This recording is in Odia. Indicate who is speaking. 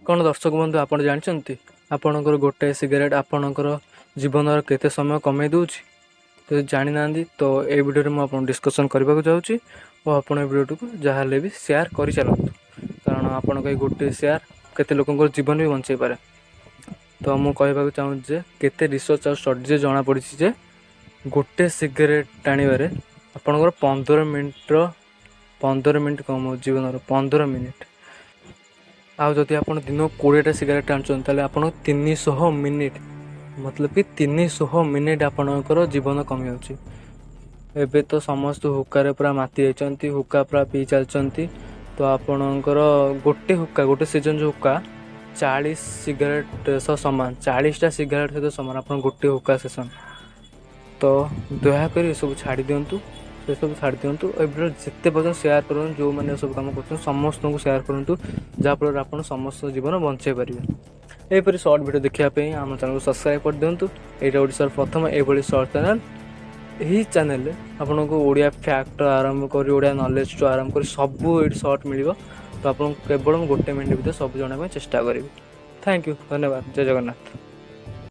Speaker 1: କ'ଣ ଦର୍ଶକ ବନ୍ଧୁ ଆପଣ ଜାଣିଛନ୍ତି ଆପଣଙ୍କର ଗୋଟେ ସିଗାରେଟ୍ ଆପଣଙ୍କର ଜୀବନର କେତେ ସମୟ କମେଇ ଦେଉଛି? ଯଦି ଜାଣିନାହାନ୍ତି ତ এই ଭିଡ଼ିଓରେ ମୁଁ ଆପଣଙ୍କୁ ଡିସ୍କସନ୍ କରିବାକୁ ଯାଉଛି ଓ ଆପଣ ଏ ଭିଡ଼ିଓଟିକୁ ଯାହା ହେଲେ ବି ସେୟାର କରିଚାଲନ୍ତୁ, କାରଣ ଆପଣଙ୍କ ଏଇ ଗୋଟିଏ ସେୟାର କେତେ ଲୋକଙ୍କର ଜୀବନ ବି ବଞ୍ଚାଇ ପାରେ। ତ ମୁଁ କହିବାକୁ ଚାହୁଁଛି ଯେ କେତେ ରିସର୍ଚ୍ଚ ଆଉ ଷ୍ଟଡିରେ ଜଣାପଡ଼ିଛି ଯେ ଗୋଟେ ସିଗାରେଟ୍ ଟାଣିବାରେ ଆପଣଙ୍କର 15 ମିନିଟ୍ କମ୍ ହେଉଛି, ଜୀବନର 15 ମିନିଟ୍। ଆଉ ଯଦି ଆପଣ ଦିନକୁ 20ଟା ସିଗାରେଟ୍ ଟାଣୁଛନ୍ତି ତାହେଲେ ଆପଣ 300 ମିନିଟ୍ ମତଲବ କି 300 ମିନିଟ୍ ଆପଣଙ୍କର ଜୀବନ କମିଯାଉଛି। ଏବେ ତ ସମସ୍ତେ ହୁକ୍କାରେ ପୁରା ମାତି ଯାଇଛନ୍ତି, ହୁକ୍କା ପୁରା ପିଇ ଚାଲିଛନ୍ତି। ତ ଆପଣଙ୍କର ଗୋଟେ ସିଜନ୍ ଯେଉଁ ହୁକ୍କା 40 ସିଗାରେଟ୍ ସହ ସମାନ, 40ଟା ସିଗାରେଟ୍ ସହିତ ସମାନ ଆପଣ ଗୋଟେ ହୁକ୍କା ସେସନ୍। ତ ଦୟାକରି ଏସବୁ ଛାଡ଼ି ଦିଅନ୍ତୁ, ସେସବୁ ଛାଡ଼ି ଦିଅନ୍ତୁ। ଏ ଭିଡ଼ିଓ ଯେତେ ପର୍ଯ୍ୟନ୍ତ ସେୟାର କରନ୍ତୁ, ଯେଉଁମାନେ ଏସବୁ କାମ କରୁଛନ୍ତି ସମସ୍ତଙ୍କୁ ସେୟାର କରନ୍ତୁ, ଯାହାଫଳରେ ଆପଣ ସମସ୍ତଙ୍କ ଜୀବନ ବଞ୍ଚାଇ ପାରିବେ। ଏହିପରି ସର୍ଟ ଭିଡ଼ିଓ ଦେଖିବା ପାଇଁ ଆମ ଚ୍ୟାନେଲକୁ ସବସ୍କ୍ରାଇବ୍ କରିଦିଅନ୍ତୁ। ଏଇଟା ଓଡ଼ିଶାର ପ୍ରଥମ ଏଇଭଳି ସର୍ଟ ଚ୍ୟାନେଲ୍। ଏହି ଚ୍ୟାନେଲରେ ଆପଣଙ୍କୁ ଓଡ଼ିଆ ଫ୍ୟାକ୍ଟ ଆରମ୍ଭ କରି ଓଡ଼ିଆ ନଲେଜଠୁ ଆରମ୍ଭ କରି ସବୁ ଏଇଠି ସର୍ଟ ମିଳିବ। ତ ଆପଣଙ୍କୁ କେବଳ ମୁଁ 1 ମିନିଟ୍ ଭିତରେ ସବୁ ଜଣାଇବା ପାଇଁ ଚେଷ୍ଟା କରିବି। ଥ୍ୟାଙ୍କ ୟୁ, ଧନ୍ୟବାଦ, ଜୟ ଜଗନ୍ନାଥ।